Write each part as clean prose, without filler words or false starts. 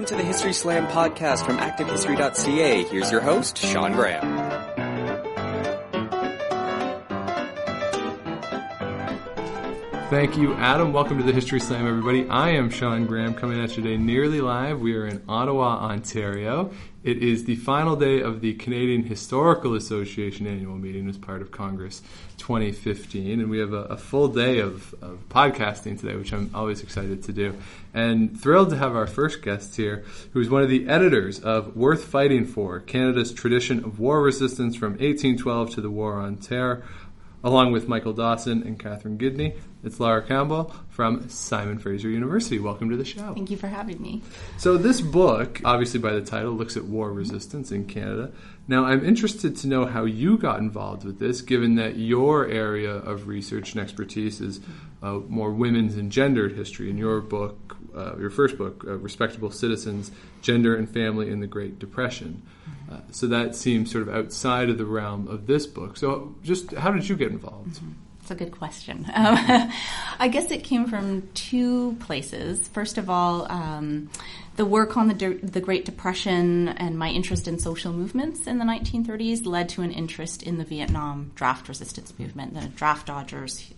to the History Slam podcast from ActiveHistory.ca. Here's your host, Sean Graham. Thank you, Adam. Welcome to the History Slam, everybody. I am Sean Graham, coming at you today nearly live. We are in Ottawa, Ontario. It is the final day of the Canadian Historical Association annual meeting as part of Congress 2015, and we have a full day of podcasting today, which I'm always excited to do. And thrilled to have our first guest here, who is one of the editors of Worth Fighting For, Canada's Tradition of War Resistance from 1812 to the War on Terror, along with Michael Dawson and Catherine Gidney. It's Lara Campbell from Simon Fraser University. Welcome to the show. Thank you for having me. So this book, obviously by the title, looks at war resistance in Canada. Now, I'm interested to know how you got involved with this, given that your area of research and expertise is more women's and gendered history. In your book, your first book, Respectable Citizens, Gender and Family in the Great Depression. So that seems sort of outside of the realm of this book. So just how did you get involved? That's a good question. I guess it came from two places. First of all, the work on the Great Depression and my interest in social movements in the 1930s led to an interest in the Vietnam draft resistance movement. The draft dodgers,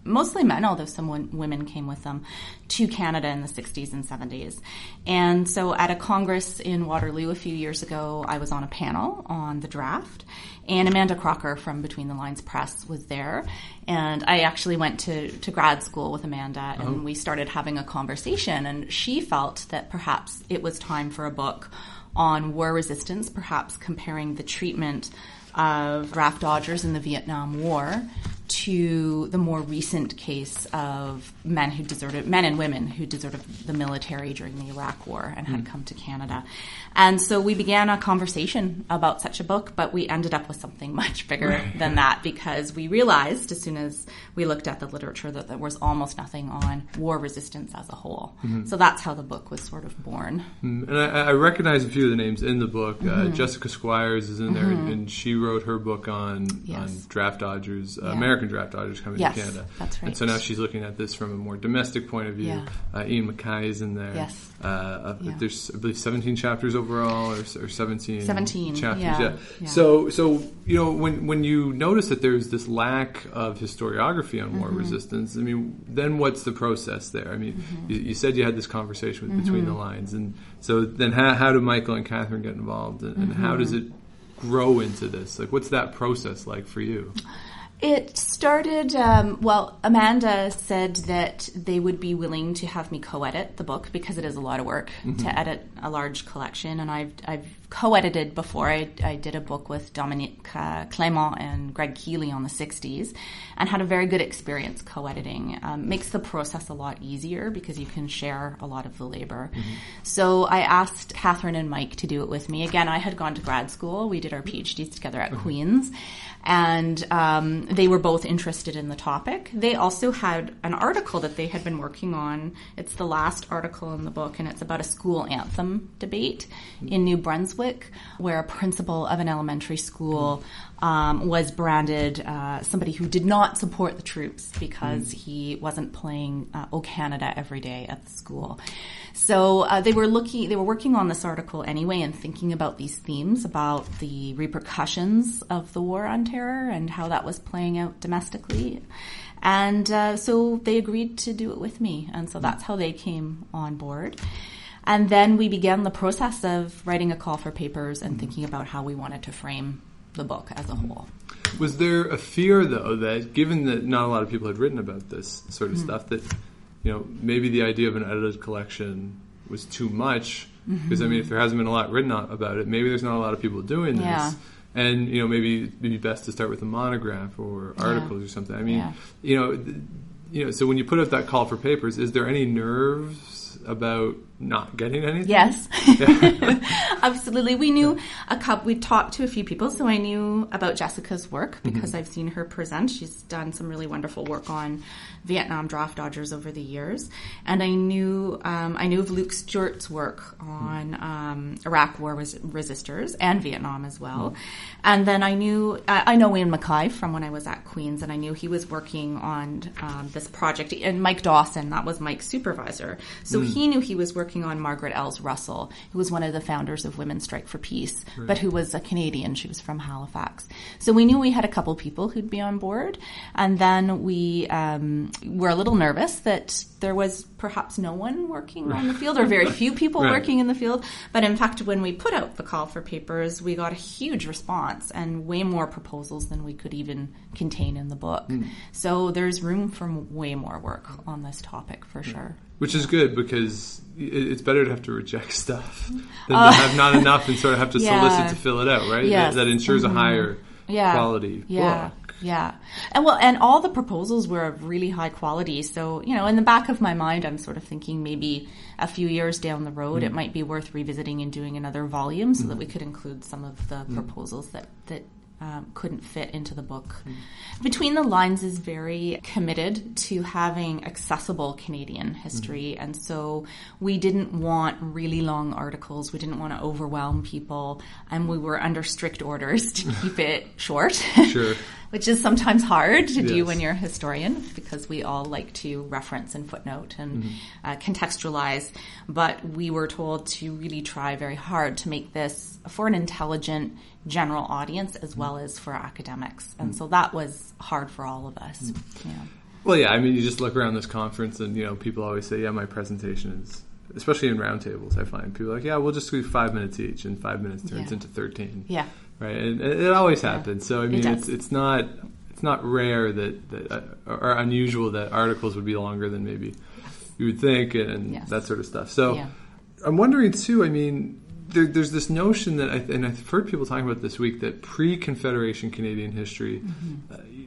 mostly men, although some women came with them, to Canada in the 60s and 70s. And so at a congress in Waterloo a few years ago, I was on a panel on the draft, and Amanda Crocker from Between the Lines Press was there. And I actually went to grad school with Amanda, and we started having a conversation, and she felt that perhaps it was time for a book on war resistance, perhaps comparing the treatment of draft dodgers in the Vietnam War to the more recent case of men and women who deserted the military during the Iraq War and had come to Canada. And so we began a conversation about such a book, but we ended up with something much bigger than that, because we realized as soon as we looked at the literature that there was almost nothing on war resistance as a whole. So that's how the book was sort of born. And I recognize a few of the names in the book. Jessica Squires is in there, and she wrote her book on draft dodgers, American draft dodgers coming to Canada. That's right. And so now she's looking at this from a more domestic point of view. Ian Mackay is in there. Yes. There's, I believe, 17 chapters overall, or 17 chapters. Yeah. So you know, when you notice that there's this lack of historiography on war resistance, I mean, then what's the process there? I mean, you said you had this conversation with Between the Lines, and so then how do Michael and Catherine get involved, and how does it grow into this? Like, what's that process like for you? It started, Amanda said that they would be willing to have me co-edit the book because it is a lot of work to edit a large collection. And I've co-edited before. I did a book with Dominique Clément and Greg Keeley on the 60s and had a very good experience co-editing. Makes the process a lot easier because you can share a lot of the labor. So I asked Catherine and Mike to do it with me. Again, I had gone to grad school. We did our PhDs together at Queen's. And they were both interested in the topic. They also had an article that they had been working on. It's the last article in the book, and it's about a school anthem debate in New Brunswick, where a principal of an elementary school was branded somebody who did not support the troops because he wasn't playing O Canada every day at the school. So they were working on this article anyway and thinking about these themes, about the repercussions of the war on terror and how that was playing out domestically. And so they agreed to do it with me. And so that's how they came on board. And then we began the process of writing a call for papers and thinking about how we wanted to frame the book as a whole. Was there a fear, though, that given that not a lot of people had written about this sort of stuff, that maybe the idea of an edited collection was too much? Because, I mean, if there hasn't been a lot written about it, maybe there's not a lot of people doing this. Yeah. And, maybe it'd be best to start with a monograph or articles or something. I mean, so when you put up that call for papers, is there any nerves about not getting anything? Yes. Absolutely. We knew we talked to a few people, so I knew about Jessica's work because I've seen her present. She's done some really wonderful work on Vietnam draft dodgers over the years. And I knew of Luke Stewart's work on Iraq war resistors and Vietnam as well. And then I know Ian Mackay from when I was at Queen's, and I knew he was working on this project. And Mike Dawson, that was Mike's supervisor. So he knew he was working working on Margaret Els Russell, who was one of the founders of Women's Strike for Peace, but who was a Canadian. She was from Halifax. So we knew we had a couple people who'd be on board. And then we were a little nervous that there was perhaps no one working on the field, or very few people working in the field. But in fact, when we put out the call for papers, we got a huge response and way more proposals than we could even contain in the book. So there's room for way more work on this topic for sure. Which is good, because it's better to have to reject stuff than to have not enough and sort of have to solicit to fill it out, right? Yes. That ensures a higher quality book. Yeah. And all the proposals were of really high quality. So, in the back of my mind, I'm sort of thinking maybe a few years down the road, it might be worth revisiting and doing another volume so that we could include some of the proposals that couldn't fit into the book. Between the Lines is very committed to having accessible Canadian history, and so we didn't want really long articles. We didn't want to overwhelm people, and we were under strict orders to keep it short. Sure. Which is sometimes hard to do when you're a historian, because we all like to reference and footnote and contextualize. But we were told to really try very hard to make this for an intelligent general audience as well as for academics. And so that was hard for all of us. Yeah. Well, yeah, I mean, you just look around this conference and, people always say, my presentation is, especially in roundtables, I find people are like, we'll just do 5 minutes each, and 5 minutes turns into 13. Yeah. Right, and it always happens. So I mean, it's not rare that or unusual that articles would be longer than maybe you would think, and that sort of stuff. So I'm wondering too. I mean, there's this notion that, and I've heard people talking about this week, that pre-Confederation Canadian history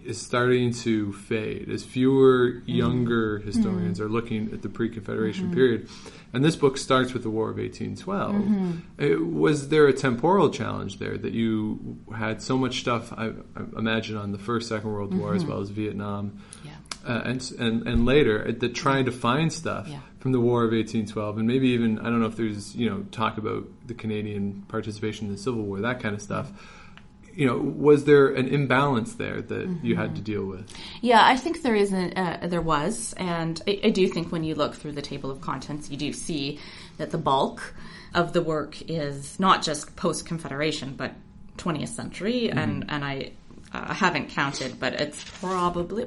is starting to fade as fewer younger historians are looking at the pre-Confederation period. And this book starts with the War of 1812. Was there a temporal challenge there, that you had so much stuff, I imagine, on the First, Second World War as well as Vietnam, and later, that trying to find stuff from the War of 1812, and maybe even, I don't know if there's talk about the Canadian participation in the Civil War, that kind of stuff. Was there an imbalance there that you had to deal with? Yeah, I think there was, and I do think when you look through the table of contents, you do see that the bulk of the work is not just post-Confederation, but 20th century, and I haven't counted, but it's probably,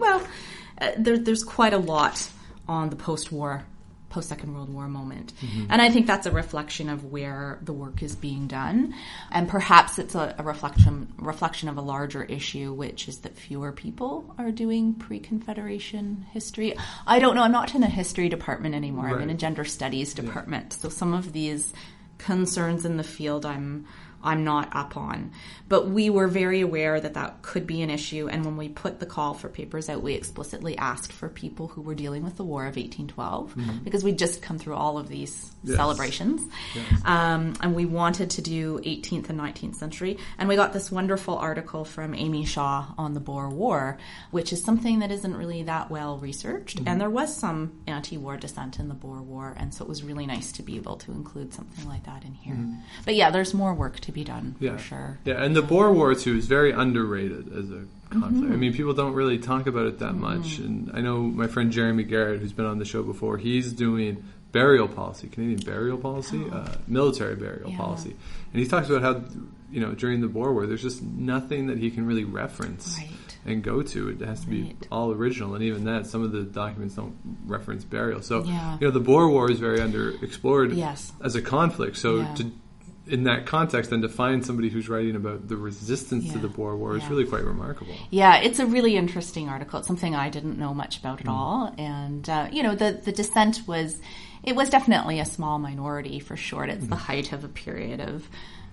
there's quite a lot on the post-Second World War moment. And I think that's a reflection of where the work is being done. And perhaps it's a reflection of a larger issue, which is that fewer people are doing pre-Confederation history. I don't know. I'm not in a history department anymore. I'm in a gender studies department. So some of these concerns in the field I'm not up on. But we were very aware that could be an issue, and when we put the call for papers out, we explicitly asked for people who were dealing with the War of 1812, because we'd just come through all of these celebrations. And we wanted to do 18th and 19th century, and we got this wonderful article from Amy Shaw on the Boer War, which is something that isn't really that well researched, and there was some anti-war dissent in the Boer War, and so it was really nice to be able to include something like that in here. But there's more work to be done, for sure. Yeah, and the Boer War, too, is very underrated as a conflict. I mean, people don't really talk about it that much. And I know my friend Jeremy Garrett, who's been on the show before, he's doing burial policy, Canadian burial policy, military burial policy. And he talks about how, during the Boer War, there's just nothing that he can really reference and go to. It has to be all original. And even that, some of the documents don't reference burial. So, the Boer War is very underexplored as a conflict. So in that context, then to find somebody who's writing about the resistance to the Boer War is really quite remarkable. Yeah, it's a really interesting article. It's something I didn't know much about at all. And, the dissent was definitely a small minority, for sure. It's the height of a period of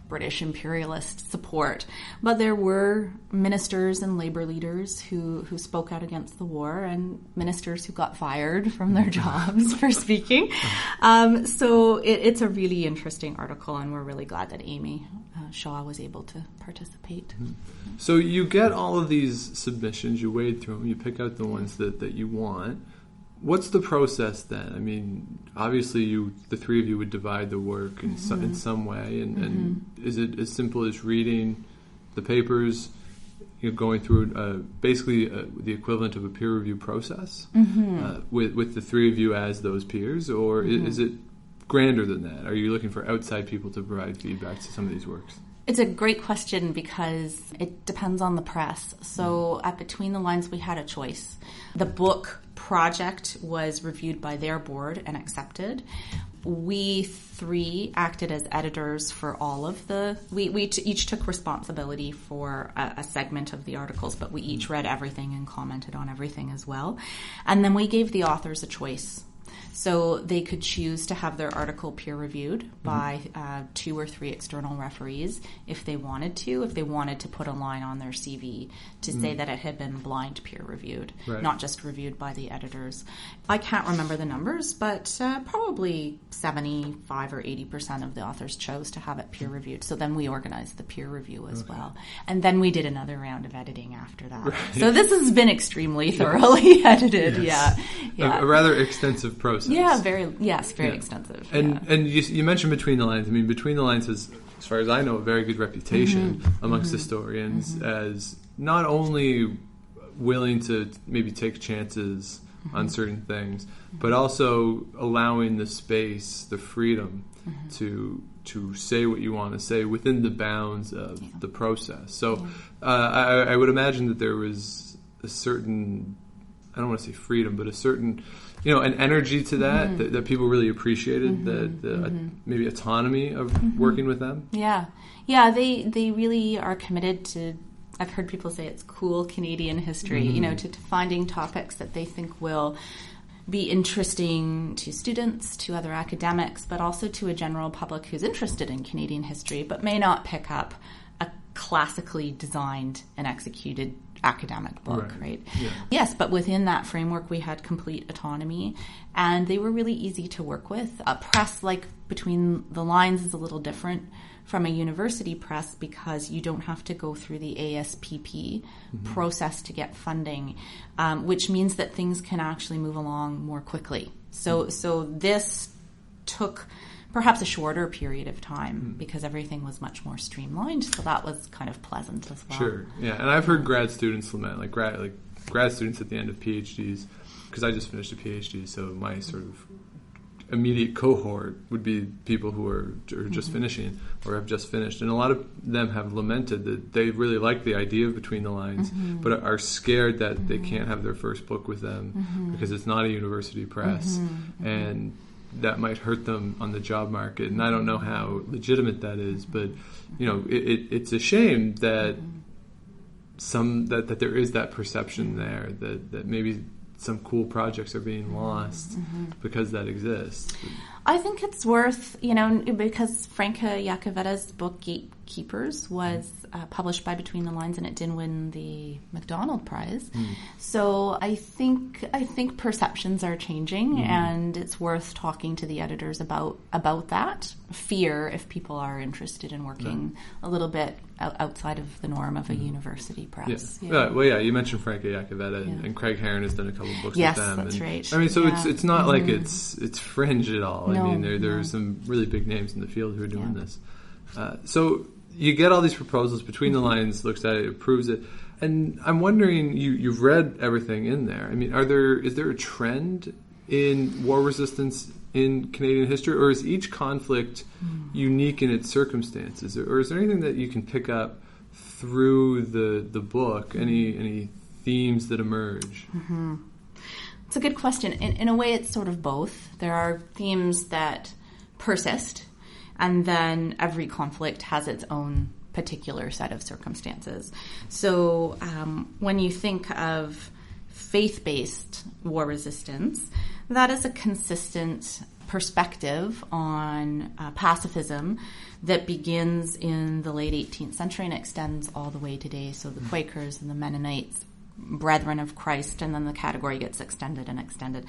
British imperialist support. But there were ministers and labor leaders who spoke out against the war, and ministers who got fired from their jobs for speaking. So it's a really interesting article, and we're really glad that Amy Shaw was able to participate. So you get all of these submissions, you wade through them, you pick out the ones that you want. What's the process then? I mean, obviously, the three of you would divide the work in some way, and is it as simple as reading the papers, going through basically the equivalent of a peer review process with the three of you as those peers, or is it grander than that? Are you looking for outside people to provide feedback to some of these works? It's a great question because it depends on the press. So at Between the Lines, we had a choice. The book project was reviewed by their board and accepted. We three acted as editors for all of we each took responsibility for a segment of the articles, but we each read everything and commented on everything as well. And then we gave the authors a choice. So they could choose to have their article peer-reviewed by 2 or 3 external referees if they wanted to put a line on their CV to say that it had been blind peer-reviewed, not just reviewed by the editors. I can't remember the numbers, but probably 75 or 80% of the authors chose to have it peer-reviewed. So then we organized the peer review as well. And then we did another round of editing after that. Right. So this has been extremely thoroughly edited. Yes. Yeah. A rather extensive process. Yeah, very extensive. And you mentioned Between the Lines. I mean, Between the Lines has, as far as I know, a very good reputation amongst historians as not only willing to maybe take chances on certain things, but also allowing the space, the freedom to say what you want to say within the bounds of the process. So I would imagine that there was a certain, I don't want to say freedom, but a certain, an energy to that people really appreciated, maybe autonomy of working with them. Yeah, they really are committed to, I've heard people say it's cool Canadian history, to finding topics that they think will be interesting to students, to other academics, but also to a general public who's interested in Canadian history, but may not pick up a classically designed and executed academic book, right? Yeah. Yes, but within that framework, we had complete autonomy, and they were really easy to work with. A press like Between the Lines is a little different from a university press because you don't have to go through the ASPP process to get funding, which means that things can actually move along more quickly. So this took perhaps a shorter period of time because everything was much more streamlined. So that was kind of pleasant as well. Sure, yeah. And I've heard grad students lament, like grad students at the end of PhDs, because I just finished a PhD, so my sort of immediate cohort would be people who are just finishing or have just finished. And a lot of them have lamented that they really like the idea of Between the Lines, but are scared that they can't have their first book with them because it's not a university press. And that might hurt them on the job market, and I don't know how legitimate that is, but it's a shame that that there is that perception there that maybe some cool projects are being lost because that exists. I think it's worth, because Franca Iacovetta's book Gatekeepers was published by Between the Lines, and it did win the MacDonald Prize. So I think perceptions are changing, and it's worth talking to the editors about that fear if people are interested in working a little bit outside of the norm of a university press. You mentioned Franca Iacovetta, and Craig Heron has done a couple of books with them. Yes, that's right. I mean, so it's not like it's fringe at all. No, I mean, there are some really big names in the field who are doing this. So you get all these proposals. Between the Lines looks at it, approves it, and I'm wondering, you've read everything in there. I mean, is there a trend in war resistance in Canadian history, or is each conflict unique in its circumstances, or is there anything that you can pick up through the book? Any themes that emerge? It's a good question. In a way, it's sort of both. There are themes that persist, and then every conflict has its own particular set of circumstances. So when you think of faith-based war resistance, that is a consistent perspective on pacifism that begins in the late 18th century and extends all the way today. So the Quakers and the Mennonites, Brethren of Christ, and then the category gets extended and extended.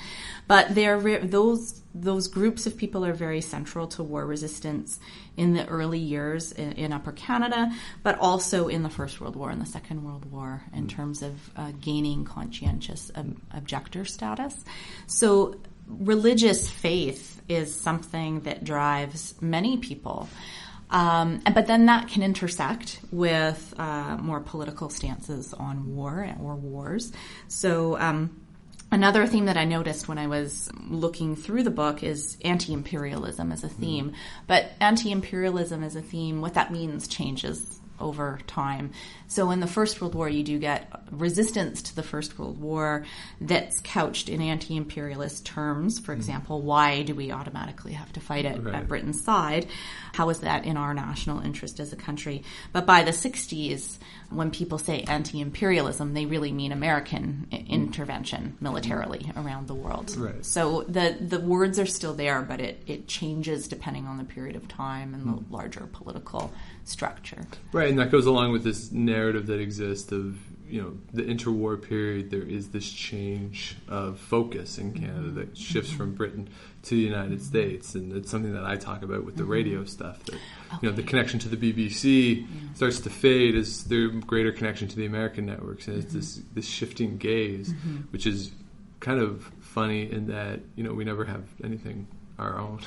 But those groups of people are very central to war resistance in the early years in Upper Canada, but also in the First World War and the Second World War in terms of gaining conscientious objector status. So religious faith is something that drives many people. But then that can intersect with more political stances on war or wars. So Another theme that I noticed when I was looking through the book is anti-imperialism as a theme. But anti-imperialism as a theme, what that means changes over time. So in the First World War, you do get resistance to the First World War that's couched in anti-imperialist terms. For example, why do we automatically have to fight at Britain's side? How is that in our national interest as a country? But by the 60s, when people say anti-imperialism, they really mean American intervention militarily around the world. Right. So the words are still there, but it changes depending on the period of time and the larger political structure. Right, and that goes along with this narrative that exists of, the interwar period. There is this change of focus in Canada that shifts from Britain to the United States, and it's something that I talk about with the radio stuff, that the connection to the BBC starts to fade as their greater connection to the American networks, and it's this shifting gaze, which is kind of funny in that we never have anything our own.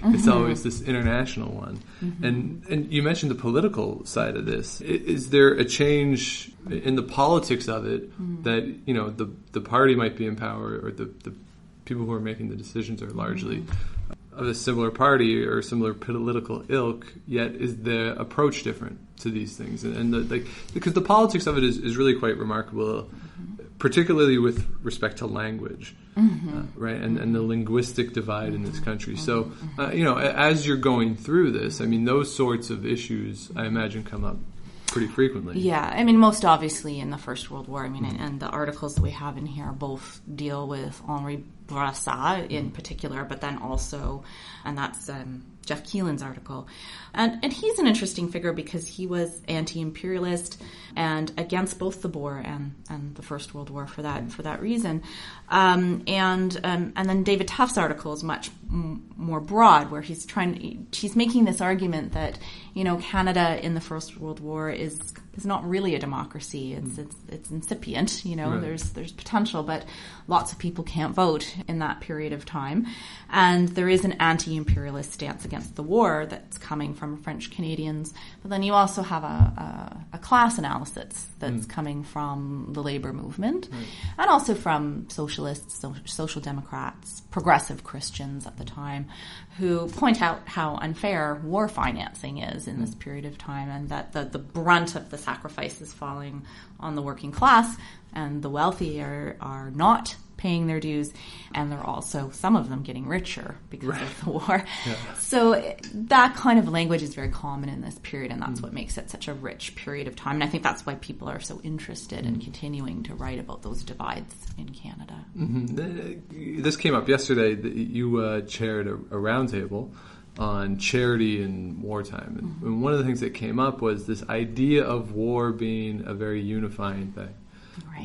It's always this international one. And you mentioned the political side of this. Is there a change in the politics of it that the party might be in power, or the people who are making the decisions are largely of a similar party or similar political ilk, yet is the approach different to these things? And because the politics of it is really quite remarkable, particularly with respect to language, right, and the linguistic divide in this country. So, as you're going through this, those sorts of issues, I imagine, come up pretty frequently. Yeah, most obviously in the First World War. And the articles that we have in here both deal with Henri Bourassa in particular, but then also, and that's Jeff Keelan's article. And he's an interesting figure because he was anti-imperialist and against both the Boer and the First World War for that reason. And then David Tuff's article is much more broad, where he's making this argument that Canada in the First World War is not really a democracy. It's incipient. Right. There's potential, but lots of people can't vote in that period of time, and there is an anti-imperialist stance against the war that's coming from French Canadians. But then you also have a class analysis that's coming from the labor movement, and also from socialists, social democrats, progressive Christians at the time, who point out how unfair war financing is in this period of time, and that the brunt of the sacrifice is falling on the working class, and the wealthy are not paying their dues, and they're also, some of them, getting richer because of the war. Yeah. So that kind of language is very common in this period, and that's what makes it such a rich period of time. And I think that's why people are so interested in continuing to write about those divides in Canada. This came up yesterday. You chaired a roundtable on charity in wartime. And one of the things that came up was this idea of war being a very unifying thing.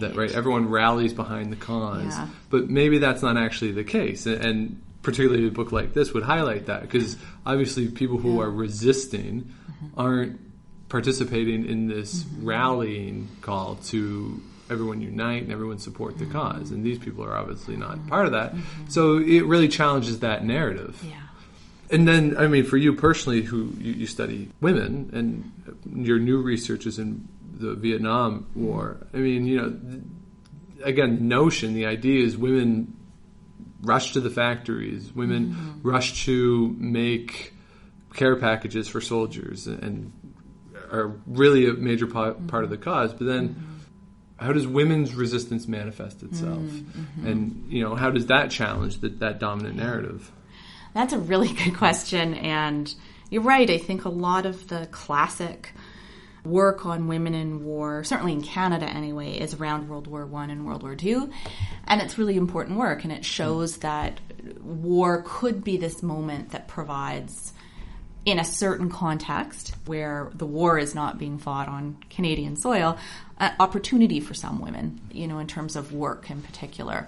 Right. Everyone rallies behind the cause, but maybe that's not actually the case. And particularly a book like this would highlight that, because obviously people who are resisting aren't participating in this rallying call to everyone unite and everyone support the cause. And these people are obviously not part of that. So it really challenges that narrative. Yeah. And then, for you personally, who you study women, and your new research is in the Vietnam War. Again, the idea is women rush to the factories, women rush to make care packages for soldiers, and are really a major part of the cause. But then, how does women's resistance manifest itself? And, how does that challenge that dominant narrative? That's a really good question, and you're right. I think a lot of the classic work on women in war, certainly in Canada anyway, is around World War I and World War II, and it's really important work, and it shows that war could be this moment that provides, in a certain context where the war is not being fought on Canadian soil, an opportunity for some women, in terms of work in particular.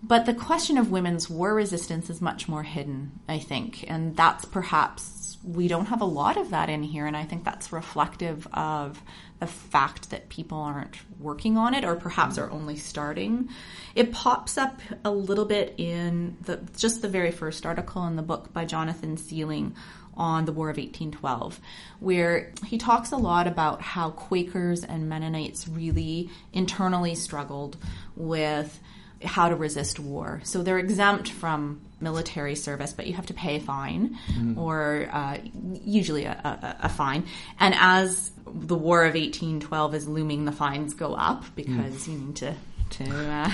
But the question of women's war resistance is much more hidden, I think, and that's perhaps, we don't have a lot of that in here, and I think that's reflective of the fact that people aren't working on it, or perhaps are only starting. It pops up a little bit in just the very first article in the book by Jonathan Sealing on the War of 1812, where he talks a lot about how Quakers and Mennonites really internally struggled with how to resist war. So they're exempt from military service, but you have to pay a fine, or usually a fine. And as the War of 1812 is looming, the fines go up because you need to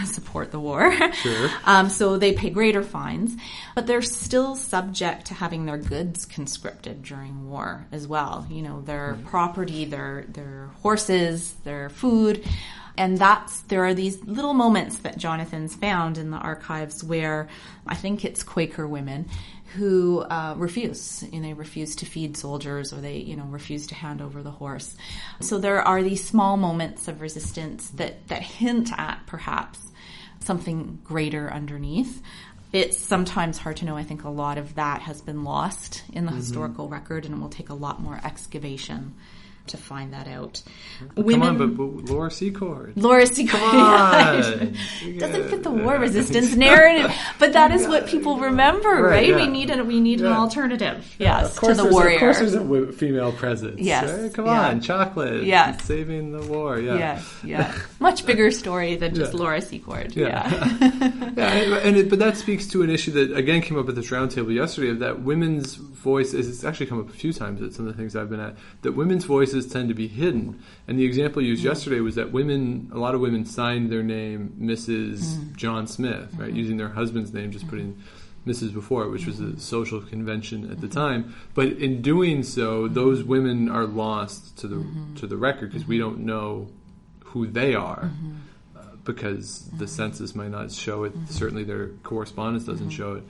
support the war. Sure. So they pay greater fines, but they're still subject to having their goods conscripted during war as well. You know, their property, their horses, their food. And there are these little moments that Jonathan's found in the archives where I think it's Quaker women who refuse. And they refuse to feed soldiers, or they, refuse to hand over the horse. So there are these small moments of resistance that hint at perhaps something greater underneath. It's sometimes hard to know. I think a lot of that has been lost in the historical record, and it will take a lot more excavation to find that out. Come on, but Laura Secord. Laura Secord. Come on. Doesn't fit the war resistance narrative, but that is what people remember, right? Yeah. We need an alternative, yes, to the warrior. Of course there's a female presence. Yes. Right? Come on, chocolate. Yes. Saving the war. Yeah. Yeah. Much bigger story than just Laura Secord. But that speaks to an issue that again came up at this roundtable yesterday, of that women's voice. It's actually come up a few times at some of the things I've been at, that women's voices tend to be hidden. And the example used yesterday was that a lot of women signed their name Mrs. John Smith, right, using their husband's name, just putting Mrs. before it, which was a social convention at the time. But in doing so, those women are lost to the record, because we don't know who they are. Because the census might not show it. Certainly their correspondence doesn't show it.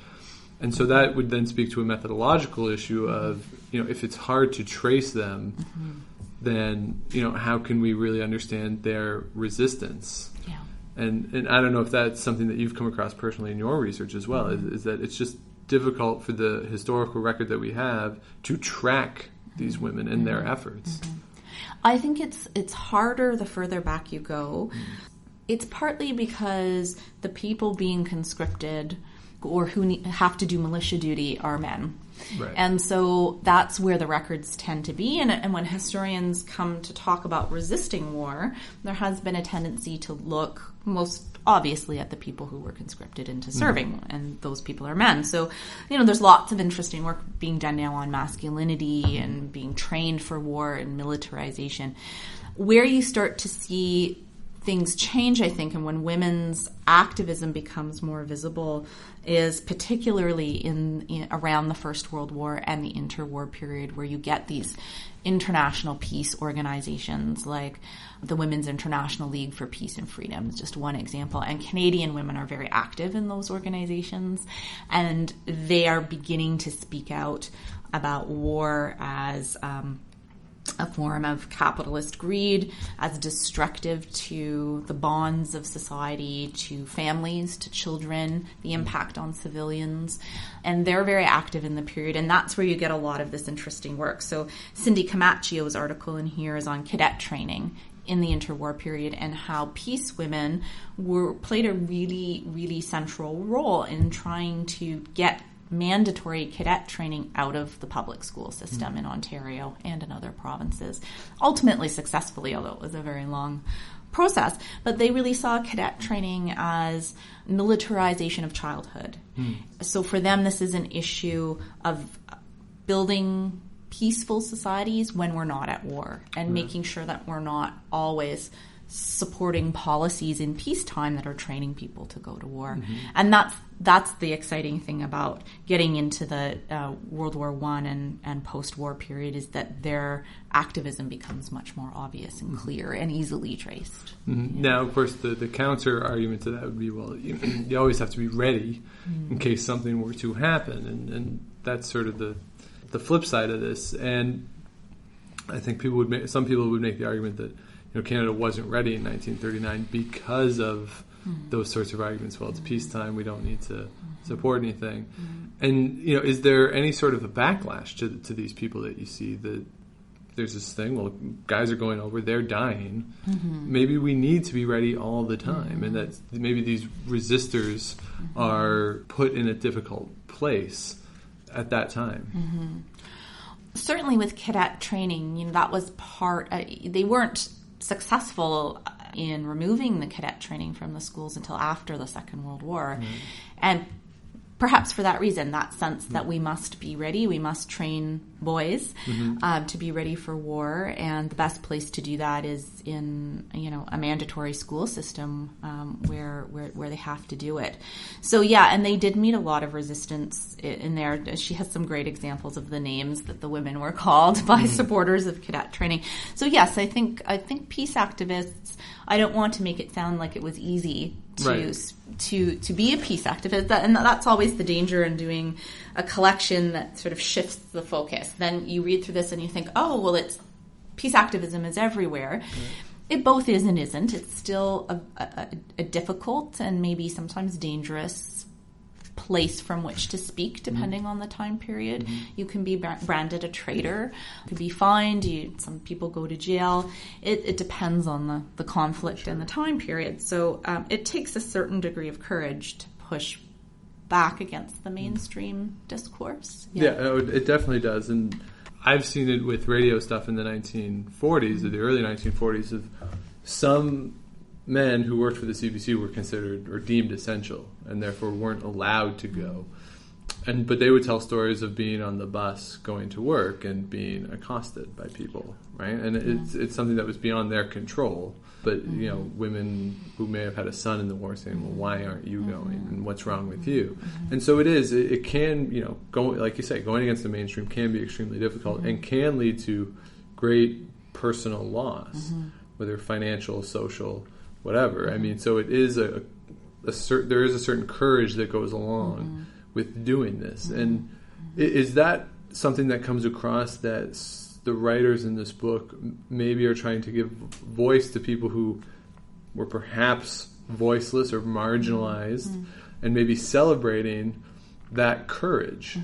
And so that would then speak to a methodological issue of, if it's hard to trace them, then, how can we really understand their resistance? Yeah. And I don't know if that's something that you've come across personally in your research as well, is that it's just difficult for the historical record that we have to track these women and their efforts. I think it's harder the further back you go. It's partly because the people being conscripted or who have to do militia duty are men. Right. And so that's where the records tend to be. And when historians come to talk about resisting war, there has been a tendency to look most obviously at the people who were conscripted into serving, and those people are men. So, there's lots of interesting work being done now on masculinity and being trained for war and militarization. Where you start to see things change, I think, and when women's activism becomes more visible is particularly in around the First World War and the interwar period, where you get these international peace organizations like the Women's International League for Peace and Freedom is just one example. And Canadian women are very active in those organizations, and they are beginning to speak out about war as a form of capitalist greed, as destructive to the bonds of society, to families, to children, the impact on civilians. And they're very active in the period, and that's where you get a lot of this interesting work. So Cindy Camacchio's article in here is on cadet training in the interwar period, and how peace women played a really, really central role in trying to get mandatory cadet training out of the public school system in Ontario and in other provinces. Ultimately successfully, although it was a very long process. But they really saw cadet training as militarization of childhood. So for them, this is an issue of building peaceful societies when we're not at war, and making sure that we're not always supporting policies in peacetime that are training people to go to war. And that's the exciting thing about getting into the World War I and post-war period, is that their activism becomes much more obvious and clear and easily traced. Now, of course, the counter argument to that would be, well, you always have to be ready in case something were to happen, and that's sort of the flip side of this. And I think some people would make the argument that Canada wasn't ready in 1939 because of those sorts of arguments. Well, it's peacetime, we don't need to support anything. And, is there any sort of a backlash to these people that you see, that there's this thing, well, guys are going over, they're dying. Maybe we need to be ready all the time, and that maybe these resistors are put in a difficult place at that time. Certainly with cadet training, that was part, they weren't successful in removing the cadet training from the schools until after the Second World War. And perhaps for that reason, that sense that we must be ready, we must train boys to be ready for war, and the best place to do that is in a mandatory school system where they have to do it. So and they did meet a lot of resistance in there. She has some great examples of the names that the women were called by supporters of cadet training. So yes, I think peace activists. I don't want to make it sound like it was easy to be a peace activist, and that's always the danger in doing a collection that sort of shifts the focus. Then you read through this and you think, oh, well, it's peace activism is everywhere. It both is and isn't. It's still a difficult and maybe sometimes dangerous place from which to speak, depending on the time period. You can be branded a traitor, you could be fined, some people go to jail. It depends on the conflict and the time period. So it takes a certain degree of courage to push back against the mainstream discourse. It definitely does. And I've seen it with radio stuff in the 1940s, or the early 1940s, of some men who worked for the CBC were considered or deemed essential and therefore weren't allowed to go. But they would tell stories of being on the bus going to work and being accosted by people, right? And it's something that was beyond their control. But, women who may have had a son in the war saying, well, why aren't you going? And what's wrong with you? And so it can, go, like you say, going against the mainstream can be extremely difficult and can lead to great personal loss, whether financial, social, whatever. I mean, so it is there is a certain courage that goes along with doing this. And is that something that comes across that the writers in this book maybe are trying to give voice to people who were perhaps voiceless or marginalized, and maybe celebrating that courage?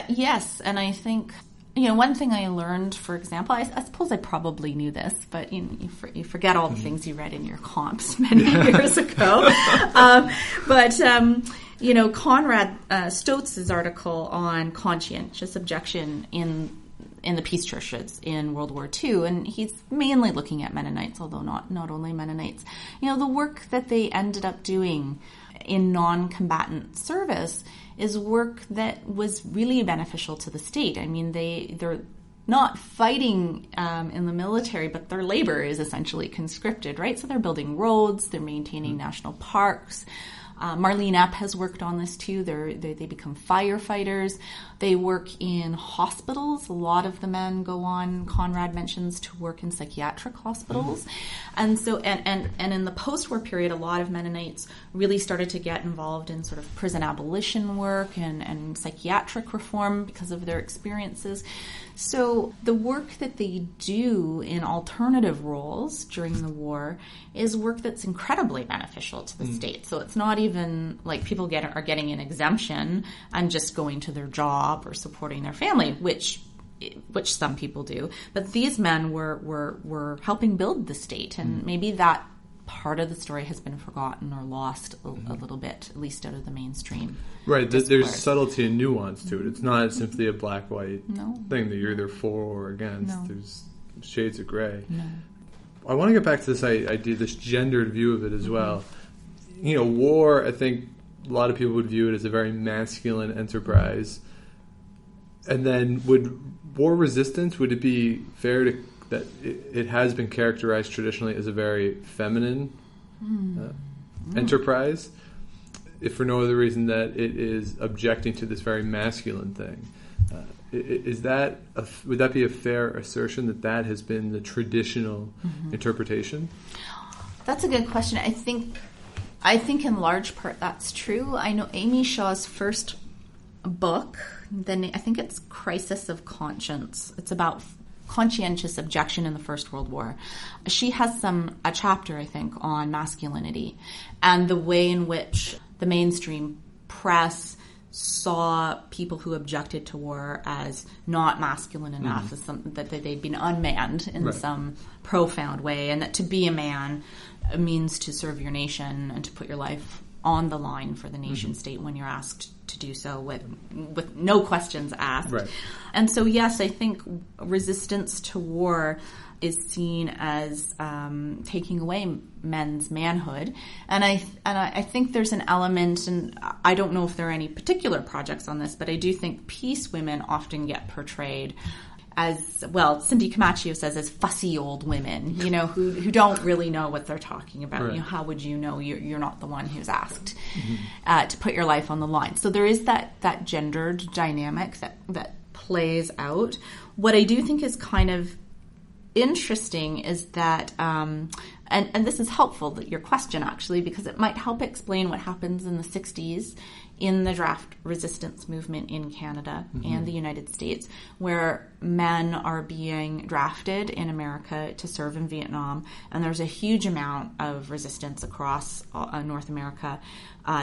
Yes, and I think one thing I learned, for example, I suppose I probably knew this, but you forget all the things you read in your comps many years ago. Conrad Stotz's article on conscientious objection in the peace churches in World War II, and he's mainly looking at Mennonites, although not only Mennonites. The work that they ended up doing in non-combatant service is work that was really beneficial to the state. I mean, they're not fighting in the military, but their labor is essentially conscripted, right? So they're building roads, they're maintaining national parks. Marlene Epp has worked on this too. They become firefighters. They work in hospitals. A lot of the men go on, Conrad mentions, to work in psychiatric hospitals. And so, and in the post-war period, a lot of Mennonites really started to get involved in sort of prison abolition work and psychiatric reform because of their experiences. So the work that they do in alternative roles during the war is work that's incredibly beneficial to the state. So it's not even like people are getting an exemption and just going to their job or supporting their family, which some people do. But these men were helping build the state, and maybe that part of the story has been forgotten or lost a little bit, at least out of the mainstream. Right, there's subtlety and nuance to it. It's not simply a black-white thing that you're either for or against. No. There's shades of gray. No. I want to get back to this idea, this gendered view of it as well. War, I think a lot of people would view it as a very masculine enterprise. And then would war resistance, would it be fair to that it has been characterized traditionally as a very feminine enterprise, if for no other reason that it is objecting to this very masculine thing? Would that be a fair assertion that has been the traditional interpretation? That's a good question. I think in large part that's true. I know Amy Shaw's first book, then I think it's Crisis of Conscience. It's about conscientious objection in the First World War. She has a chapter, I think, on masculinity and the way in which the mainstream press saw people who objected to war as not masculine enough, as that they'd been unmanned in some profound way, and that to be a man means to serve your nation and to put your life on the line for the nation state when you're asked to do so with no questions asked. Right. And so, yes, I think resistance to war is seen as taking away men's manhood, and I think there's an element, and I don't know if there are any particular projects on this, but I do think peace women often get portrayed as, well, Cindy Camacho says, as fussy old women, who don't really know what they're talking about. Right. How would you know? You're not the one who's asked to put your life on the line. So there is that gendered dynamic that plays out. What I do think is kind of interesting is that, and this is helpful, that your question actually, because it might help explain what happens in the 60s in the draft resistance movement in Canada and the United States, where men are being drafted in America to serve in Vietnam, and there's a huge amount of resistance across North America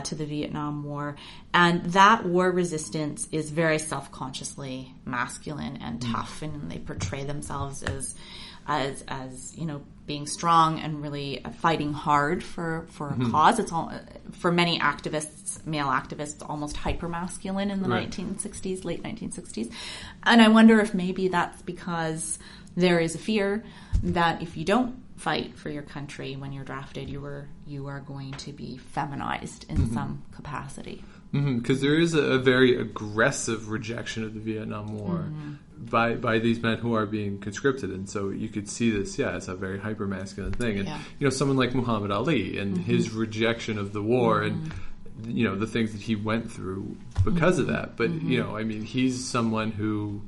to the Vietnam War, and that war resistance is very self-consciously masculine and tough, and they portray themselves as being strong and really fighting hard for a cause. It's all, for many activists, male activists, almost hyper-masculine in the 1960s, late 1960s. And I wonder if maybe that's because there is a fear that if you don't fight for your country when you're drafted, you are going to be feminized in some capacity. Because there is a very aggressive rejection of the Vietnam War by these men who are being conscripted, and so you could see this, as a very hyper-masculine thing. And someone like Muhammad Ali and his rejection of the war and the things that he went through because of that. But he's someone who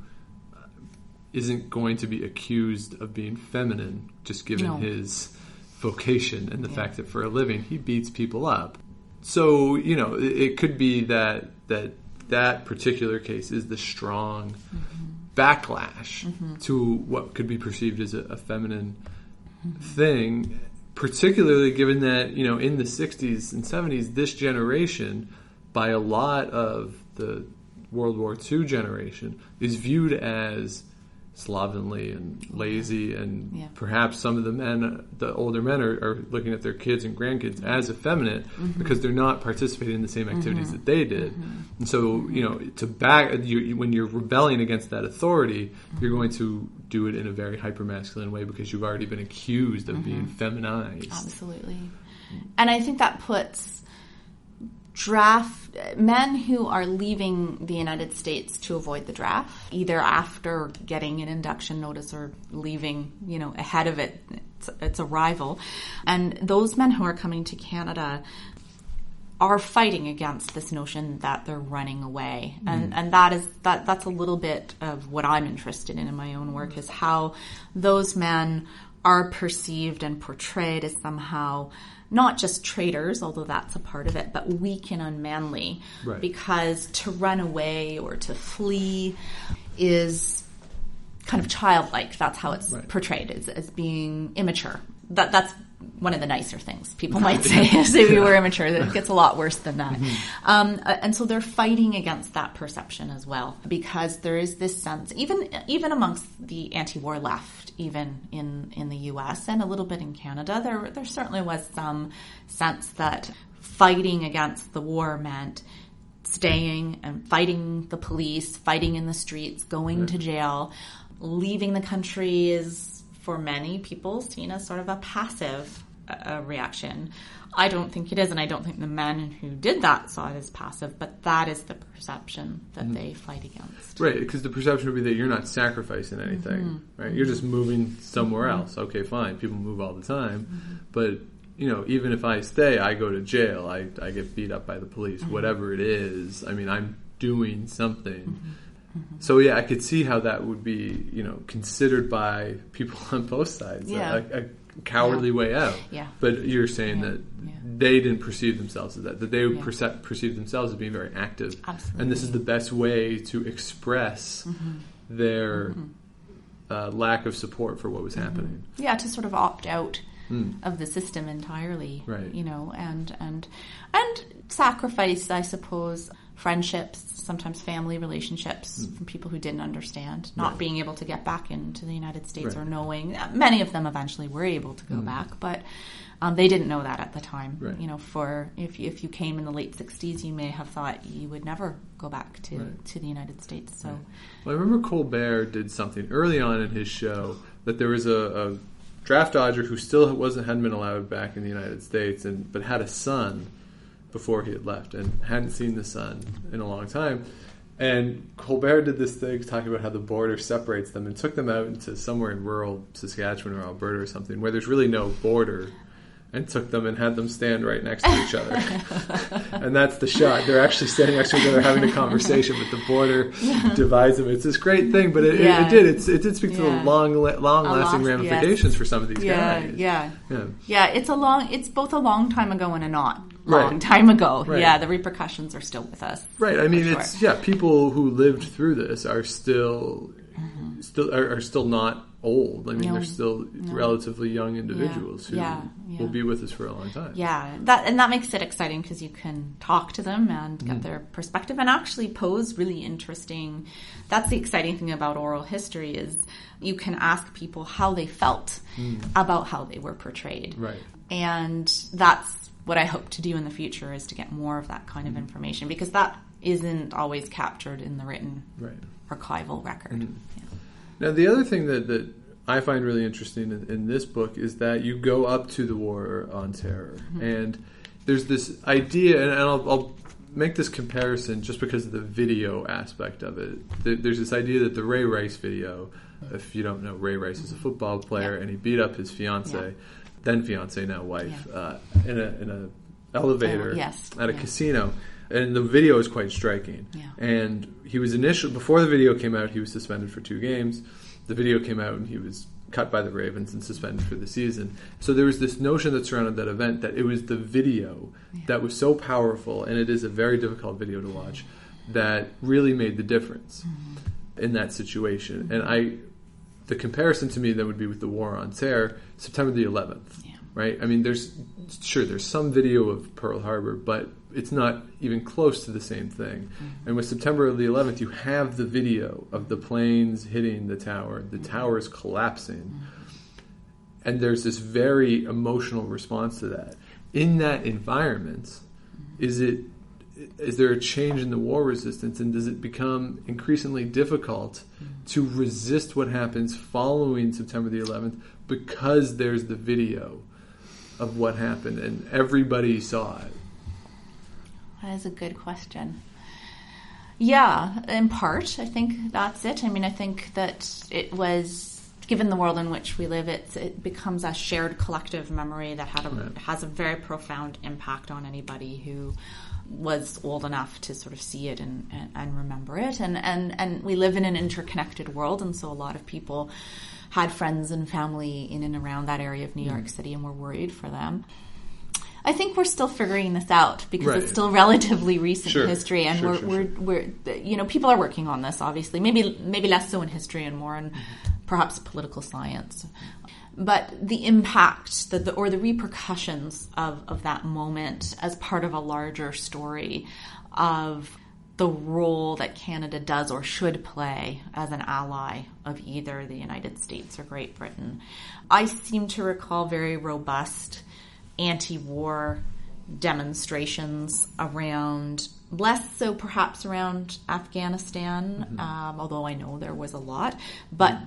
isn't going to be accused of being feminine just given his vocation and the fact that for a living he beats people up. So, it could be that particular case is the strong backlash to what could be perceived as a feminine thing, particularly given that, in the 60s and 70s, this generation, by a lot of the World War II generation, is viewed as slovenly and lazy, and perhaps some of the older men are looking at their kids and grandkids as effeminate because they're not participating in the same activities that they did. And so, when you're rebelling against that authority, you're going to do it in a very hyper-masculine way because you've already been accused of being feminized. Absolutely. And I think that puts men who are leaving the United States to avoid the draft, either after getting an induction notice or leaving, ahead of its arrival. And those men who are coming to Canada are fighting against this notion that they're running away. And that's a little bit of what I'm interested in my own work, is how those men are perceived and portrayed as somehow not just traitors, although that's a part of it, but weak and unmanly. Right. Because to run away or to flee is kind of childlike. That's how it's portrayed, as being immature. That's one of the nicer things people might say, is if you were immature. It gets a lot worse than that. And so they're fighting against that perception as well, because there is this sense, even amongst the anti-war left, even in the U.S. and a little bit in Canada, there certainly was some sense that fighting against the war meant staying and fighting the police, fighting in the streets, going to jail. Leaving the country is, for many people, seen as sort of a passive reaction. I don't think it is, and I don't think the men who did that saw it as passive, but that is the perception that they fight against. Right, because the perception would be that you're not sacrificing anything, right? You're just moving somewhere else. Okay, fine, people move all the time, but even if I stay, I go to jail, I get beat up by the police, whatever it is. I mean, I'm doing something. So yeah, I could see how that would be, considered by people on both sides, a cowardly way out. Yeah. But you're saying that they didn't perceive themselves as that they would perceive themselves as being very active. Absolutely. And this is the best way to express their lack of support for what was happening. Yeah, to sort of opt out of the system entirely, right. And sacrifice, I suppose, friendships, sometimes family relationships from people who didn't understand, not being able to get back into the United States or knowing. Many of them eventually were able to go back, but they didn't know that at the time. Right. You know, if you came in the late 60s, you may have thought you would never go back to the United States. So, well, I remember Colbert did something early on in his show that there was a draft dodger who still hadn't been allowed back in the United States, but had a son before he had left and hadn't seen the son in a long time. And Colbert did this thing talking about how the border separates them and took them out into somewhere in rural Saskatchewan or Alberta or something where there's really no border, and took them and had them stand right next to each other. And that's the shot. They're actually standing next to each other having a conversation, but the border divides them. It's this great thing, but it did speak to the long-lasting ramifications for some of these guys. It's both a long time ago and a not long time ago. Right. Yeah, the repercussions are still with us. Right. I mean, people who lived through this are still not old. I mean, they're still relatively young individuals who will be with us for a long time. Yeah, that makes it exciting because you can talk to them and get their perspective and actually pose really interesting. That's the exciting thing about oral history is you can ask people how they felt about how they were portrayed. Right. And that's what I hope to do in the future is to get more of that kind of information because that isn't always captured in the written archival record. Now, the other thing that I find really interesting in this book is that you go up to the War on Terror. And there's this idea, and I'll make this comparison just because of the video aspect of it. There's this idea that the Ray Rice video, if you don't know, Ray Rice is a football player, and he beat up his fiancée, then fiancée, now wife, in a elevator at a casino. And the video is quite striking. Yeah. And he was before the video came out, he was suspended for 2 games. The video came out and he was cut by the Ravens and suspended for the season. So there was this notion that surrounded that event that it was the video that was so powerful, and it is a very difficult video to watch, that really made the difference in that situation. And the comparison to me then would be with the War on Terror, September the 11th. Yeah. Right? I mean, there's some video of Pearl Harbor, but it's not even close to the same thing. And with September the 11th, you have the video of the planes hitting the tower. The tower is collapsing. And there's this very emotional response to that. In that environment, is there a change in the war resistance, and does it become increasingly difficult to resist what happens following September the 11th because there's the video of what happened and everybody saw it? That is a good question. Yeah, in part, I think that's it. I mean, I think that it was, given the world in which we live, it becomes a shared collective memory that has a very profound impact on anybody who was old enough to sort of see it and remember it. And we live in an interconnected world, and so a lot of people had friends and family in and around that area of New York City and were worried for them. I think we're still figuring this out because it's still relatively recent history, and we're people are working on this. Obviously, maybe less so in history and more in perhaps political science. But the impact, the repercussions of that moment as part of a larger story of the role that Canada does or should play as an ally of either the United States or Great Britain. I seem to recall very robust anti-war demonstrations around, less so perhaps around Afghanistan, although I know there was a lot, but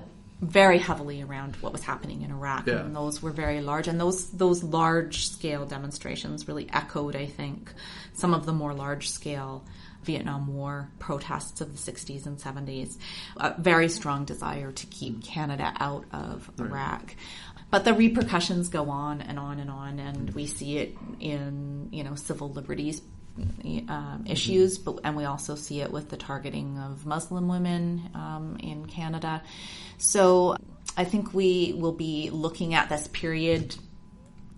very heavily around what was happening in Iraq. Yeah. And those were very large. And those large-scale demonstrations really echoed, I think, some of the more large-scale Vietnam War protests of the 60s and 70s. A very strong desire to keep Canada out of Iraq. But the repercussions go on and on and on, and we see it in civil liberties issues, and we also see it with the targeting of Muslim women in Canada. So I think we will be looking at this period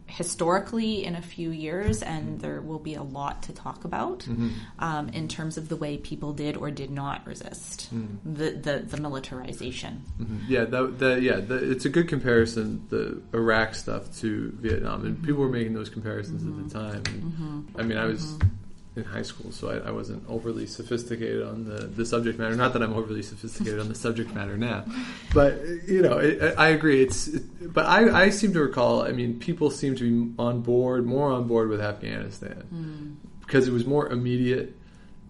historically in a few years, and there will be a lot to talk about in terms of the way people did or did not resist the militarization. Yeah, it's a good comparison, the Iraq stuff to Vietnam, and people were making those comparisons at the time. And, I mean, I was in high school, so I wasn't overly sophisticated on the subject matter. Not that I'm overly sophisticated on the subject matter now, but I agree. But I seem to recall. I mean, people seem to be more on board with Afghanistan because it was more immediate,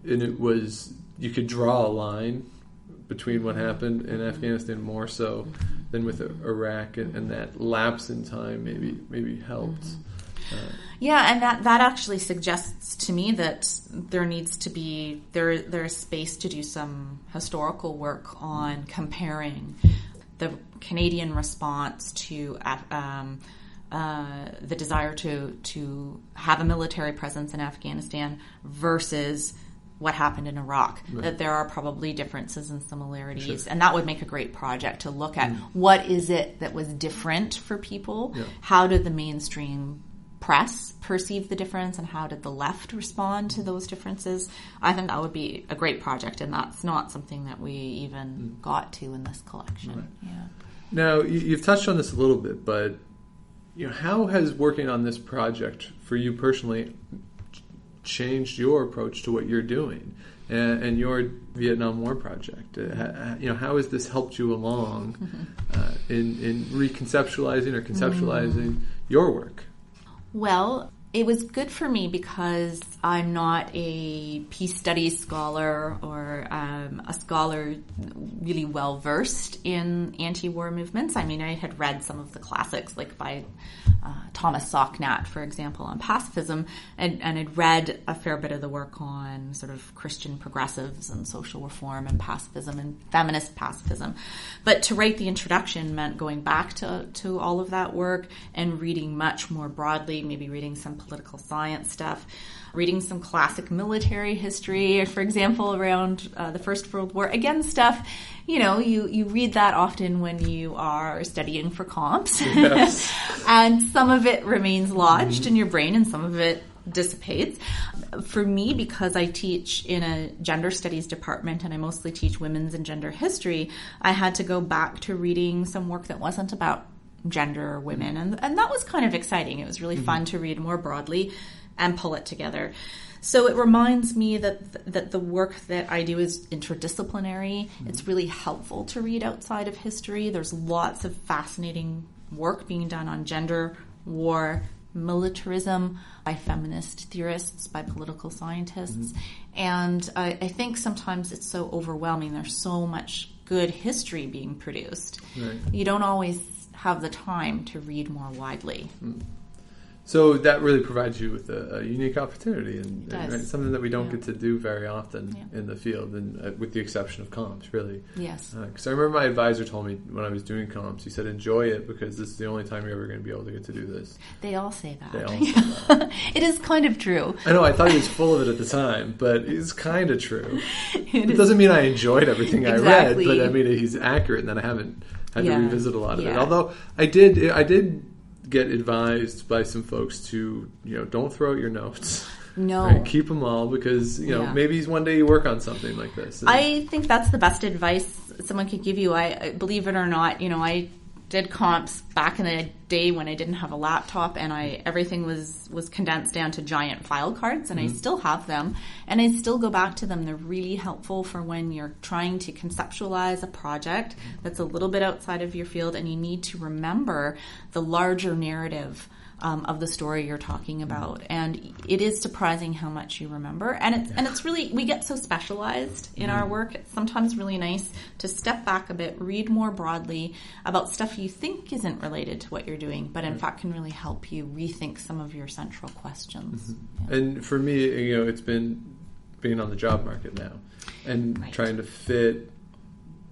and it was you could draw a line between what happened in Afghanistan more so than with Iraq, and that lapse in time maybe helped. Yeah, and that actually suggests to me that there needs to be there's space to do some historical work on comparing the Canadian response to the desire to have a military presence in Afghanistan versus what happened in Iraq. Right. That there are probably differences and similarities, and that would make a great project to look at what is it that was different for people. Yeah. How did the mainstream press perceive the difference, and how did the left respond to those differences? I think that would be a great project, and that's not something that we even got to in this collection. Right. Yeah. Now, you've touched on this a little bit, but how has working on this project for you personally changed your approach to what you're doing and your Vietnam War project? How has this helped you along in reconceptualizing or conceptualizing your work? Well, it was good for me because I'm not a peace studies scholar or a scholar really well versed in anti-war movements. I mean, I had read some of the classics, like by Thomas Socknat, for example, on pacifism, and had read a fair bit of the work on sort of Christian progressives and social reform and pacifism and feminist pacifism. But to write the introduction meant going back to all of that work and reading much more broadly, maybe reading some political science stuff, reading some classic military history, for example, around the First World War. Again, stuff, you read that often when you are studying for comps. Yes. And some of it remains lodged in your brain and some of it dissipates. For me, because I teach in a gender studies department and I mostly teach women's and gender history, I had to go back to reading some work that wasn't about gender or women. And that was kind of exciting. It was really fun to read more broadly and pull it together. So it reminds me that the work that I do is interdisciplinary. It's really helpful to read outside of history. There's lots of fascinating work being done on gender, war, militarism by feminist theorists, by political scientists. And I think sometimes it's so overwhelming. There's so much good history being produced. Right. You don't always have the time to read more widely. So that really provides you with a unique opportunity, and right, something that we don't get to do very often in the field, and with the exception of comps, really. Yes. Because I remember my advisor told me when I was doing comps, he said, enjoy it because this is the only time you're ever going to be able to get to do this. They all say that. They all say that. It is kind of true. I know, I thought he was full of it at the time, but it's kind of true. It doesn't mean I enjoyed everything I read, but I mean he's accurate, and that I haven't had to revisit a lot of it. Although I did get advised by some folks to, don't throw out your notes. No. Right? Keep them all because, maybe one day you work on something like this. I think that's the best advice someone could give you. I believe it or not, I did comps back in the day when I didn't have a laptop, and everything was condensed down to giant file cards, and I still have them, and I still go back to them. They're really helpful for when you're trying to conceptualize a project that's a little bit outside of your field, and you need to remember the larger narrative of the story you're talking about. And it is surprising how much you remember. And it's really, we get so specialized in our work. It's sometimes really nice to step back a bit, read more broadly about stuff you think isn't related to what you're doing, but in fact can really help you rethink some of your central questions. Yeah. And for me, it's been being on the job market now and trying to fit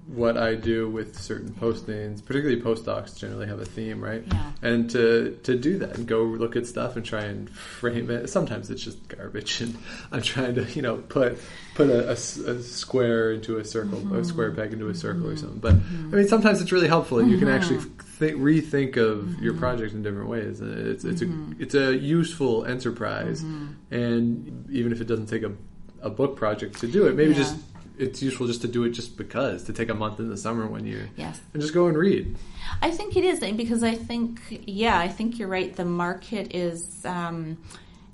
what I do with certain postings, particularly postdocs generally have a theme, right? Yeah. And to do that and go look at stuff and try and frame it. Sometimes it's just garbage, and I'm trying to put a square into a circle, a square peg into a circle or something. But I mean, sometimes it's really helpful. You can actually rethink of your project in different ways. It's a useful enterprise, and even if it doesn't take a book project to do it, maybe just. It's useful just to do it just because, to take a month in the summer when you're... Yes. And just go and read. I think it is, because I think you're right. The market is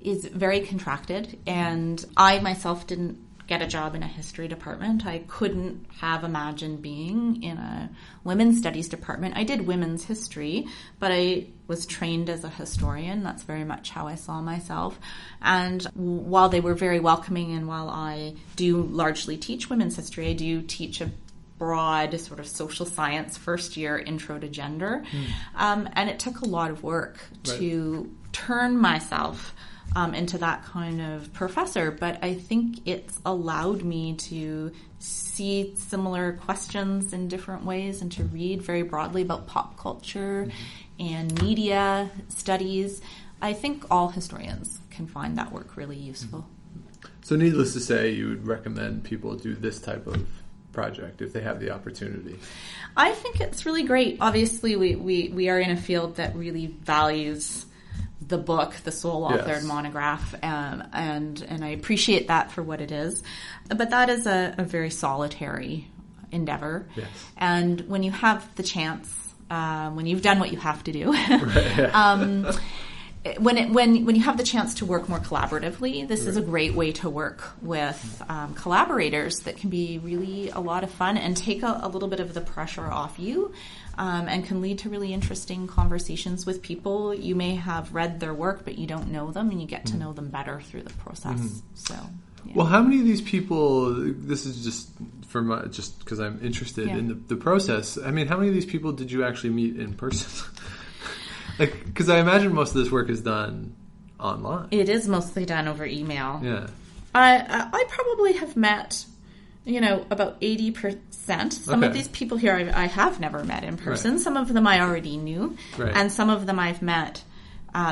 is very contracted, and I myself didn't get a job in a history department. I couldn't have imagined being in a women's studies department. I did women's history, but I was trained as a historian. That's very much how I saw myself. And while they were very welcoming, and while I do largely teach women's history, I do teach a broad sort of social science first year intro to gender. And it took a lot of work to turn myself into that kind of professor, but I think it's allowed me to see similar questions in different ways and to read very broadly about pop culture and media studies. I think all historians can find that work really useful. So needless to say, you would recommend people do this type of project if they have the opportunity? I think it's really great. Obviously, we are in a field that really values the book, the sole authored monograph, and I appreciate that for what it is. But that is a very solitary endeavor. Yes. And when you have the chance, when you've done what you have to do, when you have the chance to work more collaboratively, this is a great way to work with collaborators that can be really a lot of fun and take a little bit of the pressure off you. And can lead to really interesting conversations with people. You may have read their work, but you don't know them, and you get to know them better through the process. So, yeah. Well, how many of these people? This is just just because I'm interested in the process. I mean, how many of these people did you actually meet in person? Because I imagine most of this work is done online. It is mostly done over email. Yeah, I probably have met, about 80%. Some of these people here I have never met in person. Some of them I already knew, and some of them I've met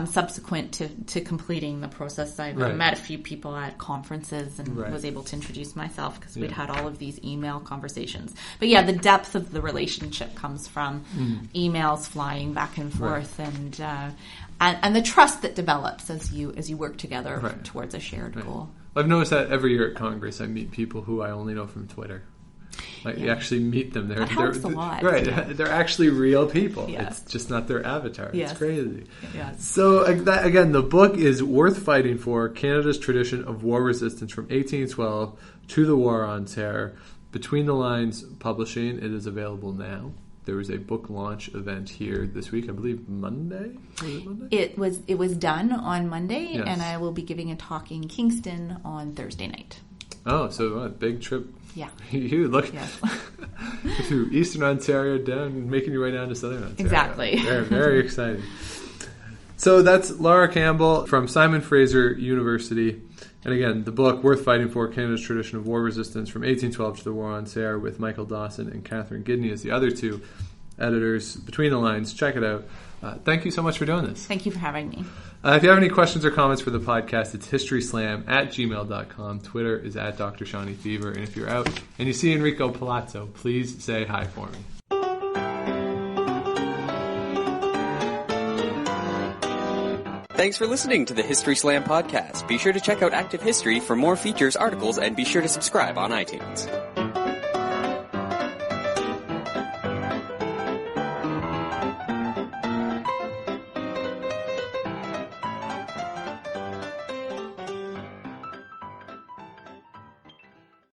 subsequent to completing the process. I've met a few people at conferences and was able to introduce myself because we'd had all of these email conversations. But yeah, the depth of the relationship comes from emails flying back and forth, and the trust that develops as you work together towards a shared goal. I've noticed that every year at Congress I meet people who I only know from Twitter. You actually meet them. That helps a lot. Right. They're actually real people. Yes. It's just not their avatar. Yes. It's crazy. Yes. So, again, the book is Worth Fighting For, Canada's Tradition of War Resistance from 1812 to the War on Terror. Between the Lines Publishing. It is available now. There was a book launch event here this week, I believe Monday? Was it Monday? It was done on Monday, yes. And I will be giving a talk in Kingston on Thursday night. Oh, so a big trip. Yeah. You look through Eastern Ontario down, making your way down to Southern Ontario. Exactly. Very, very exciting. So that's Lara Campbell from Simon Fraser University. And again, the book, Worth Fighting For, Canada's Tradition of War Resistance from 1812 to the War on Terror, with Michael Dawson and Catherine Gidney as the other two editors. Between the Lines, check it out. Thank you so much for doing this. Thank you for having me. If you have any questions or comments for the podcast, it's historyslam@gmail.com. Twitter is @Dr. Shawnee Fever. And if you're out and you see Enrico Palazzo, please say hi for me. Thanks for listening to the History Slam podcast. Be sure to check out Active History for more features, articles, and be sure to subscribe on iTunes.